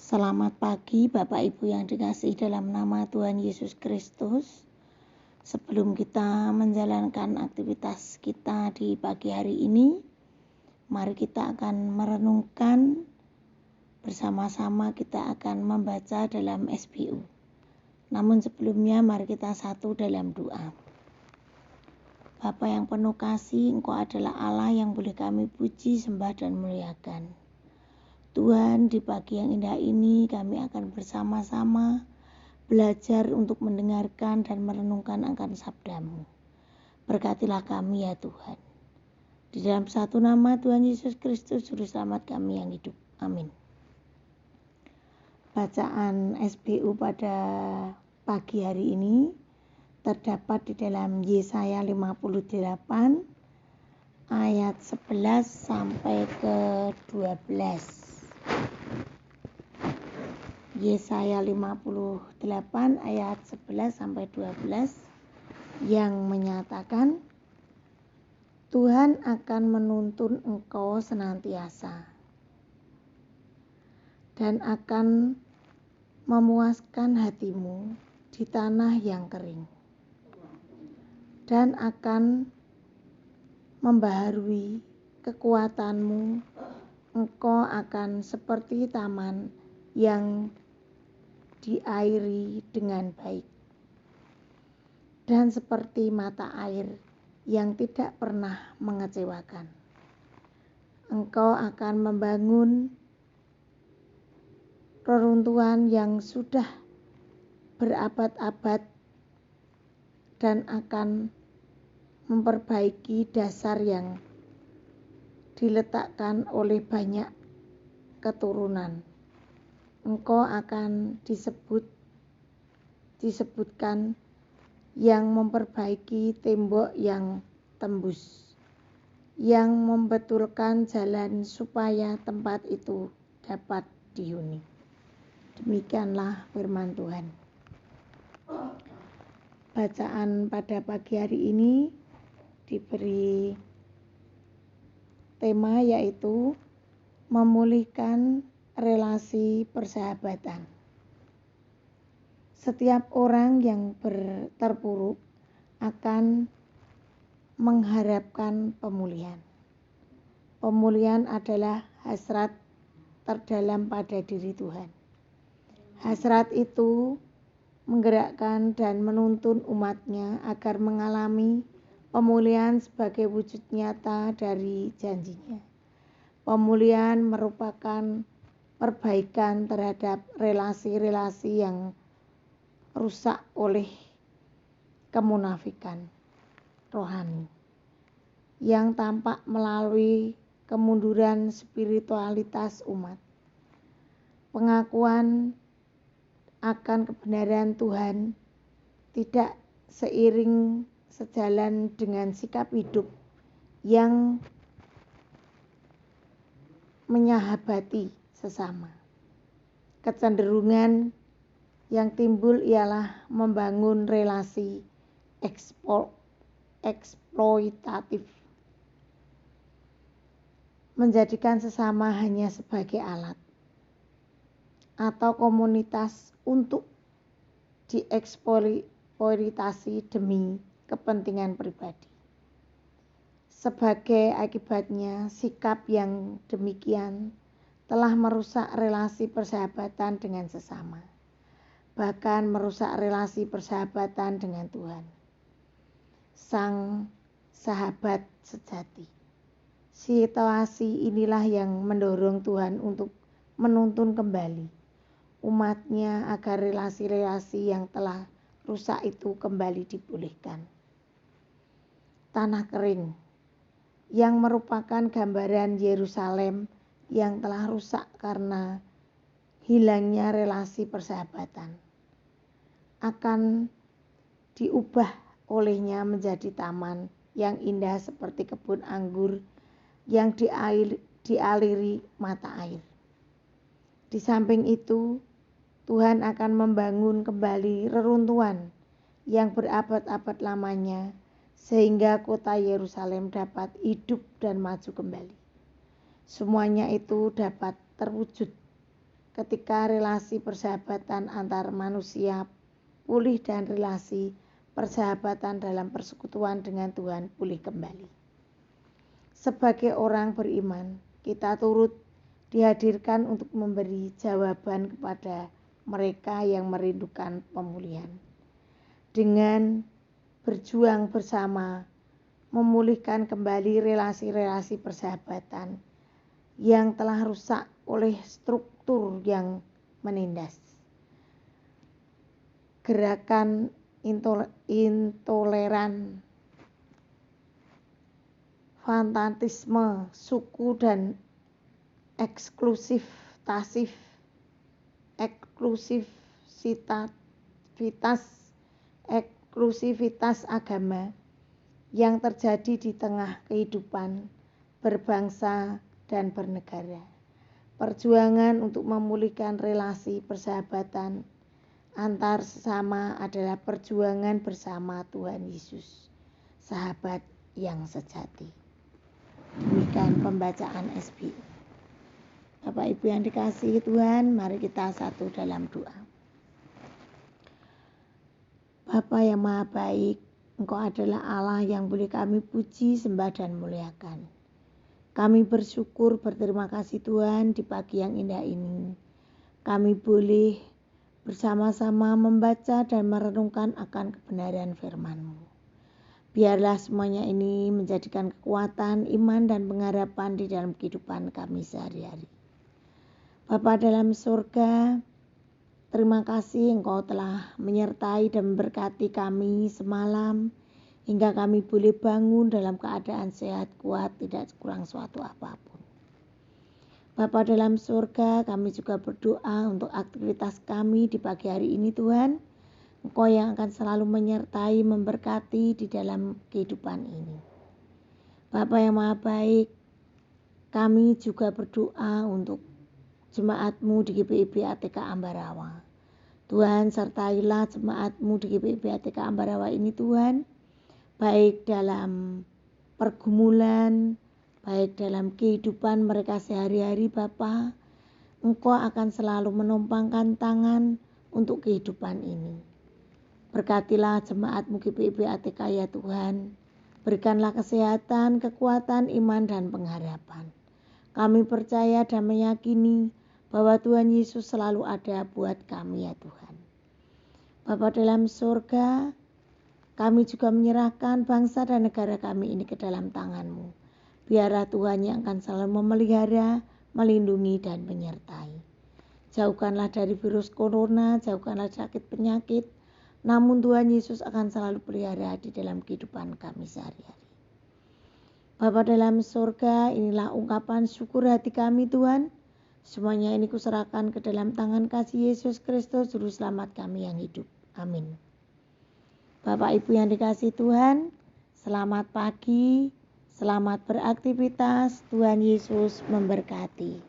Selamat pagi Bapak Ibu yang dikasihi dalam nama Tuhan Yesus Kristus. Sebelum kita menjalankan aktivitas kita di pagi hari ini, mari kita akan merenungkan bersama-sama, kita akan membaca dalam SBU. Namun sebelumnya mari kita satu dalam doa. Bapa yang penuh kasih, Engkau adalah Allah yang boleh kami puji, sembah dan muliakan. Tuhan, di pagi yang indah ini kami akan bersama-sama belajar untuk mendengarkan dan merenungkan akan sabda-Mu. Berkatilah kami ya Tuhan. Di dalam satu nama Tuhan Yesus Kristus, Juru Selamat kami yang hidup. Amin. Bacaan SBU pada pagi hari ini terdapat di dalam Yesaya 58 ayat 11 sampai ke 12. Yesaya 58 ayat 11 sampai 12 yang menyatakan, Tuhan akan menuntun engkau senantiasa dan akan memuaskan hatimu di tanah yang kering, dan akan membaharui kekuatanmu. Engkau akan seperti taman yang diairi dengan baik, dan seperti mata air yang tidak pernah mengecewakan. Engkau akan membangun reruntuhan yang sudah berabad-abad dan akan memperbaiki dasar yang diletakkan oleh banyak keturunan. Engkau akan disebutkan yang memperbaiki tembok yang tembus, yang membetulkan jalan supaya tempat itu dapat dihuni. Demikianlah firman Tuhan. Bacaan pada pagi hari ini diberi tema yaitu memulihkan relasi persahabatan. Setiap orang yang terpuruk akan mengharapkan pemulihan. Pemulihan adalah hasrat terdalam pada diri Tuhan. Hasrat itu menggerakkan dan menuntun umatnya agar mengalami pemulihan sebagai wujud nyata dari janjinya. Pemulihan merupakan perbaikan terhadap relasi-relasi yang rusak oleh kemunafikan rohani yang tampak melalui kemunduran spiritualitas umat. Pengakuan akan kebenaran Tuhan tidak seiring sejalan dengan sikap hidup yang menyahabati sesama. Kecenderungan yang timbul ialah membangun relasi eksploitatif, menjadikan sesama hanya sebagai alat atau komunitas untuk dieksploitasi demi kepentingan pribadi. Sebagai akibatnya, sikap yang demikian telah merusak relasi persahabatan dengan sesama, bahkan merusak relasi persahabatan dengan Tuhan, Sang Sahabat sejati. Situasi inilah yang mendorong Tuhan untuk menuntun kembali umatnya agar relasi-relasi yang telah rusak itu kembali dipulihkan. Tanah kering yang merupakan gambaran Yerusalem yang telah rusak karena hilangnya relasi persahabatan akan diubah olehnya menjadi taman yang indah seperti kebun anggur yang dialiri mata air. Di samping itu, Tuhan akan membangun kembali reruntuhan yang berabad-abad lamanya sehingga kota Yerusalem dapat hidup dan maju kembali. Semuanya itu dapat terwujud ketika relasi persahabatan antar manusia pulih dan relasi persahabatan dalam persekutuan dengan Tuhan pulih kembali. Sebagai orang beriman, kita turut dihadirkan untuk memberi jawaban kepada mereka yang merindukan pemulihan. Dengan berjuang bersama, memulihkan kembali relasi-relasi persahabatan yang telah rusak oleh struktur yang menindas. Gerakan intoleran, fanatisme, suku dan eksklusivitas agama yang terjadi di tengah kehidupan berbangsa dan bernegara. Perjuangan untuk memulihkan relasi persahabatan antar sesama adalah perjuangan bersama Tuhan Yesus, sahabat yang sejati. Demikian pembacaan SBU. Bapak Ibu yang dikasihi Tuhan, mari kita satu dalam doa. Bapa yang Maha Baik, Engkau adalah Allah yang boleh kami puji, sembah dan muliakan. Kami bersyukur, berterima kasih Tuhan di pagi yang indah ini. Kami boleh bersama-sama membaca dan merenungkan akan kebenaran firman-Mu. Biarlah semuanya ini menjadikan kekuatan, iman dan pengharapan di dalam kehidupan kami sehari-hari. Bapa dalam surga, terima kasih Engkau telah menyertai dan memberkati kami semalam hingga kami boleh bangun dalam keadaan sehat, kuat, tidak kurang suatu apapun. Bapa dalam surga, kami juga berdoa untuk aktivitas kami di pagi hari ini Tuhan. Engkau yang akan selalu menyertai, memberkati di dalam kehidupan ini. Bapa yang Maha Baik, kami juga berdoa untuk jemaat-Mu di GPIB ATK Ambarawa. Tuhan, sertailah jemaat-Mu di GPIB ATK Ambarawa ini Tuhan, baik dalam pergumulan, baik dalam kehidupan mereka sehari-hari Bapa. Engkau akan selalu menumpangkan tangan untuk kehidupan ini. Berkatilah jemaat-Mu GPIB ATK ya Tuhan, berikanlah kesehatan, kekuatan, iman dan pengharapan. Kami percaya dan meyakini bahwa Tuhan Yesus selalu ada buat kami ya Tuhan. Bapa dalam surga, kami juga menyerahkan bangsa dan negara kami ini ke dalam tangan-Mu. Biarlah Tuhan yang akan selalu memelihara, melindungi dan menyertai. Jauhkanlah dari virus corona, jauhkanlah sakit penyakit, namun Tuhan Yesus akan selalu pelihara di dalam kehidupan kami sehari-hari. Bapa dalam surga, inilah ungkapan syukur hati kami Tuhan. Semuanya ini kuserahkan ke dalam tangan kasih Yesus Kristus, Juru Selamat kami yang hidup. Amin. Bapak Ibu yang dikasihi Tuhan, selamat pagi, selamat beraktivitas, Tuhan Yesus memberkati.